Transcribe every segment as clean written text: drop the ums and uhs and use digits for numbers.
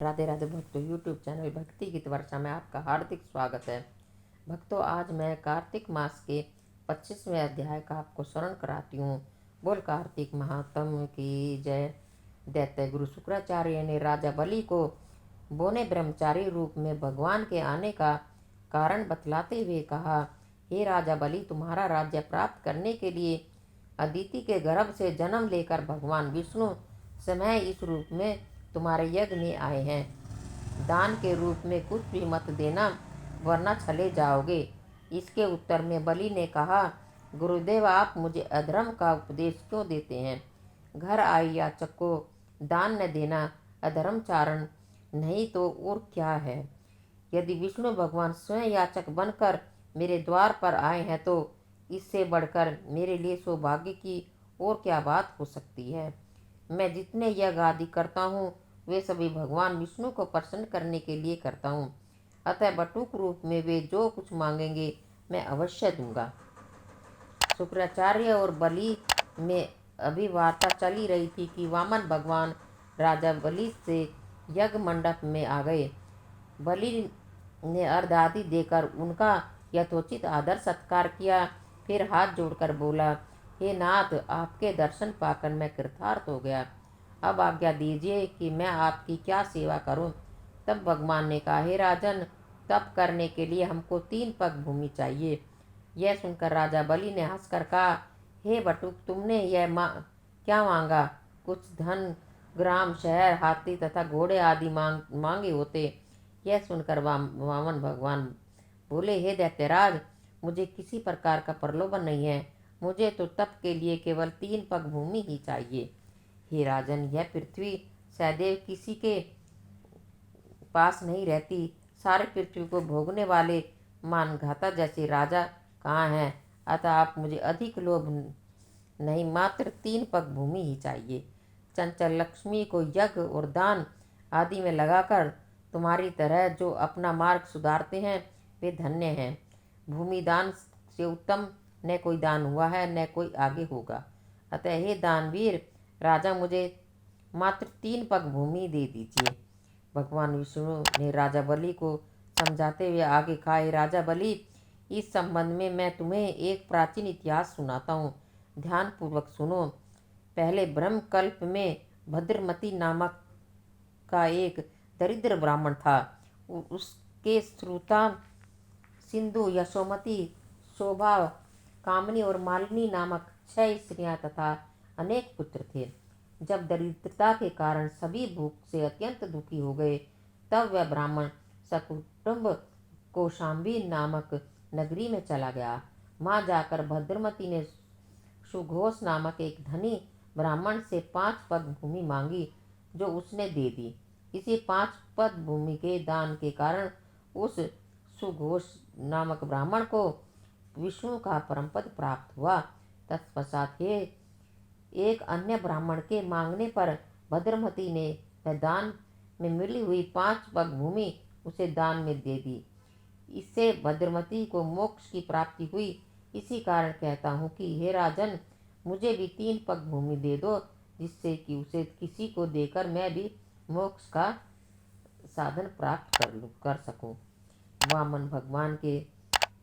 राधे राधे भक्तों, YouTube channel भक्ति गीत वर्षा में आपका हार्दिक स्वागत है। भक्तों, आज मैं कार्तिक मास के 25वें अध्याय का आपको स्मरण कराती हूँ। बोल कार्तिक महात्म की जय। दैत्य गुरु शुक्राचार्य ने राजा बलि को बोने ब्रह्मचारी रूप में भगवान के आने का कारण बतलाते हुए कहा, हे राजा बलि, तुम्हारा राज्य प्राप्त करने के लिए अदिति के गर्भ से जन्म लेकर भगवान विष्णु समय इस रूप में तुम्हारे यज्ञ में आए हैं। दान के रूप में कुछ भी मत देना, वरना चले जाओगे। इसके उत्तर में बलि ने कहा, गुरुदेव, आप मुझे अधर्म का उपदेश क्यों देते हैं? घर आए याचक को दान न देना अधर्मचारण नहीं तो और क्या है? यदि विष्णु भगवान स्वयं याचक बनकर मेरे द्वार पर आए हैं तो इससे बढ़कर मेरे लिए सौभाग्य की और क्या बात हो सकती है। मैं जितने यज्ञ आदि करता हूँ वे सभी भगवान विष्णु को प्रसन्न करने के लिए करता हूँ। अतः बटुक रूप में वे जो कुछ मांगेंगे मैं अवश्य दूंगा। शुक्राचार्य और बलि में अभी वार्ता चली रही थी कि वामन भगवान राजा बलि से यज्ञ मंडप में आ गए। बलि ने अर्घ आदि देकर उनका यथोचित आदर सत्कार किया। फिर हाथ जोड़कर बोला, हे नाथ, आपके दर्शन पाकर मैं कृतार्थ हो गया। अब आज्ञा दीजिए कि मैं आपकी क्या सेवा करूं। तब भगवान ने कहा, हे राजन, तप करने के लिए हमको 3 पग भूमि चाहिए। यह सुनकर राजा बलि ने हंसकर कहा, हे बटुक, तुमने यह क्या मांगा? कुछ धन, ग्राम, शहर, हाथी तथा घोड़े आदि मांगे होते। यह सुनकर वामन भगवान बोले, हे दैत्यराज, मुझे किसी प्रकार का प्रलोभन नहीं है। मुझे तो तप के लिए केवल 3 पग भूमि ही चाहिए। हे राजन, यह पृथ्वी सदैव किसी के पास नहीं रहती। सारे पृथ्वी को भोगने वाले मानघाता जैसे राजा कहाँ हैं? अतः आप मुझे अधिक लोभ नहीं, मात्र 3 पग भूमि ही चाहिए। चंचल लक्ष्मी को यज्ञ और दान आदि में लगाकर तुम्हारी तरह जो अपना मार्ग सुधारते हैं वे धन्य हैं। भूमि दान से उत्तम न कोई दान हुआ है, न कोई आगे होगा। अतः हे दानवीर राजा, मुझे मात्र 3 पग भूमि दे दीजिए। भगवान विष्णु ने राजा बलि को समझाते हुए आगे कहा, हे राजा बलि, इस संबंध में मैं तुम्हें एक प्राचीन इतिहास सुनाता हूँ। ध्यान पूर्वक सुनो। पहले ब्रह्मकल्प में भद्रमती नामक का एक दरिद्र ब्राह्मण था। उसके श्रुता सिंधु, यशोमती, शोभा, कामनी और मालिनी नामक 6 स्त्रियां तथा अनेक पुत्र थे। जब दरिद्रता के कारण सभी भूख से अत्यंत दुखी हो गए, तब वह ब्राह्मण सकुटुंब कौशाम्बी नामक नगरी में चला गया। वहां जाकर भद्रमती ने सुघोष नामक एक धनी ब्राह्मण से 5 पग भूमि मांगी, जो उसने दे दी। इसी 5 पद भूमि के दान के कारण उस सुघोष नामक ब्राह्मण को विष्णु का परम पद प्राप्त हुआ। तत्पश्चात हे एक अन्य ब्राह्मण के मांगने पर भद्रमती ने वह दान में मिली हुई 5 पग भूमि उसे दान में दे दी। इससे भद्रमती को मोक्ष की प्राप्ति हुई। इसी कारण कहता हूँ कि हे राजन, मुझे भी 3 पग भूमि दे दो, जिससे कि उसे किसी को देकर मैं भी मोक्ष का साधन प्राप्त कर सकूं। वामन भगवान के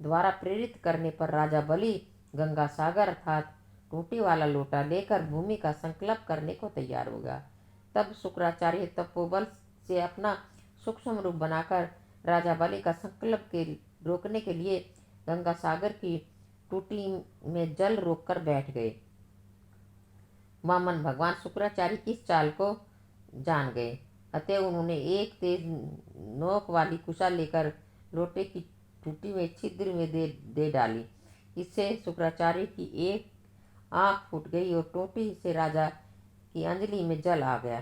द्वारा प्रेरित करने पर राजा बलि गंगा सागर अर्थात टूटी वाला लोटा लेकर भूमि का संकल्प करने को तैयार हो गया। तब शुक्राचार्य तपोबल से अपना सूक्ष्म रूप बनाकर राजा बलि का संकल्प के रोकने के लिए गंगा सागर की टूटी में जल रोककर बैठ गए। वामन भगवान शुक्राचार्य की इस चाल को जान गए। अतः उन्होंने एक तेज नोक वाली कुशा लेकर लोटे की टूटी में छिद्र में दे डाली। इससे शुक्राचार्य की एक आंख फूट गई और टोटी से राजा की अंजलि में जल आ गया।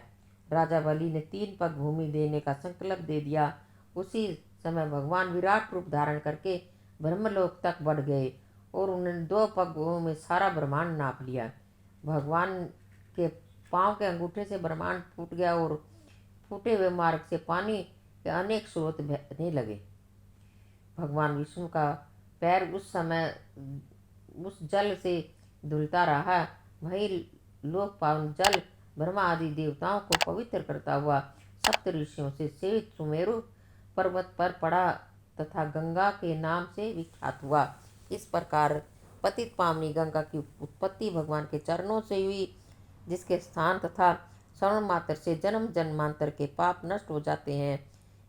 राजा बलि ने 3 पग भूमि देने का संकल्प दे दिया। उसी समय भगवान विराट रूप धारण करके ब्रह्मलोक तक बढ़ गए और उन्होंने 2 पगों में सारा ब्रह्मांड नाप लिया। भगवान के पांव के अंगूठे से ब्रह्मांड फूट गया और फूटे हुए मार्ग से पानी के अनेक स्रोत बहने लगे। भगवान विष्णु का पैर उस समय उस जल से धुलता रहा। वही लोक पावन जल ब्रह्मा आदि देवताओं को पवित्र करता हुआ सप्त ऋषियों से सेवित सुमेरु पर्वत पर पड़ा तथा गंगा के नाम से विख्यात हुआ। इस प्रकार पतित पावनी गंगा की उत्पत्ति भगवान के चरणों से हुई, जिसके स्थान तथा श्रवण मात्र से जन्म जन्मांतर के पाप नष्ट हो जाते हैं।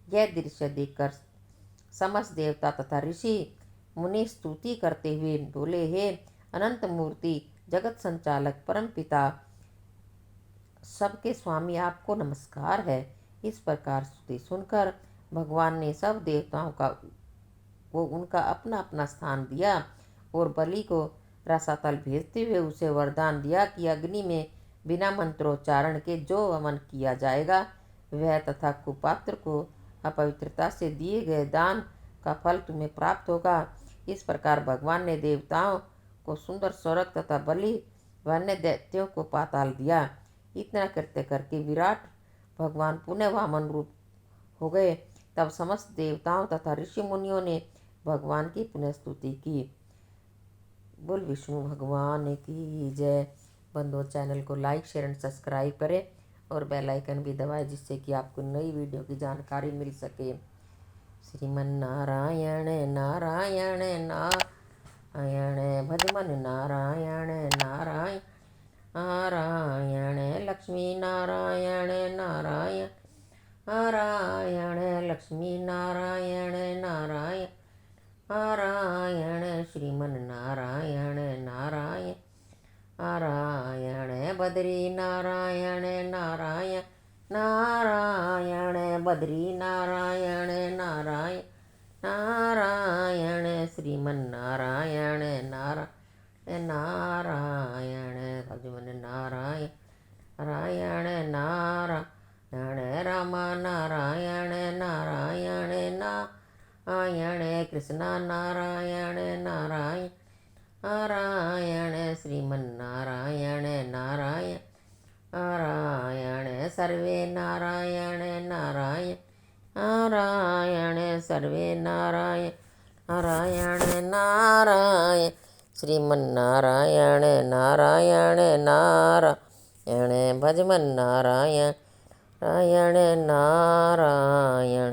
यह दृश्य देखकर समस्त देवता तथा ऋषि मुनि स्तुति करते हुए बोले, हे अनंत मूर्ति, जगत संचालक, परम पिता, सबके स्वामी, आपको नमस्कार है। इस प्रकार स्तुति सुनकर भगवान ने सब देवताओं को उनका अपना अपना स्थान दिया और बलि को रसातल भेजते हुए उसे वरदान दिया कि अग्नि में बिना मंत्रोच्चारण के जो हवन किया जाएगा वह तथा कुपात्र को अपवित्रता से दिए गए दान का फल तुम्हें प्राप्त होगा। इस प्रकार भगवान ने देवताओं को सुंदर स्वर्ग तथा बलि व अन्य दैत्यों को पाताल दिया। इतना कृत्य करके विराट भगवान पुनः वामन रूप हो गए। तब समस्त देवताओं तथा ऋषि मुनियों ने भगवान की पुनः स्तुति की। बोल विष्णु भगवान की जय। बंधुओं, चैनल को लाइक, शेयर एंड सब्सक्राइब करें और बेल आइकन भी दबाएं, जिससे कि आपको नई वीडियो की जानकारी मिल सके। श्रीमन नारायण नारायण नारायण, भजमन नारायण नारायण नारायण, लक्ष्मी नारायण नारायण नारायण, लक्ष्मी नारायण नारायण नारायण, श्रीमन नारायण नारायण नारायण, बद्री नारायण नारायण नारायण, बद्री नारायण नारायण नारायण, श्रीमन नारायण नारायण नारायण, भजमन नारायण नारायण नारायण, राम नारायण नारायण नारायण, कृष्ण नारायण नारायण नारायण, श्रीमन नारायण नारायण नारायण, सर्वे नारायण नारायण नारायण, सर्वे नारायण नारायण नारायण, श्रीमन नारायण नारायण नारायण, भजमन नारायण नारायण नारायण।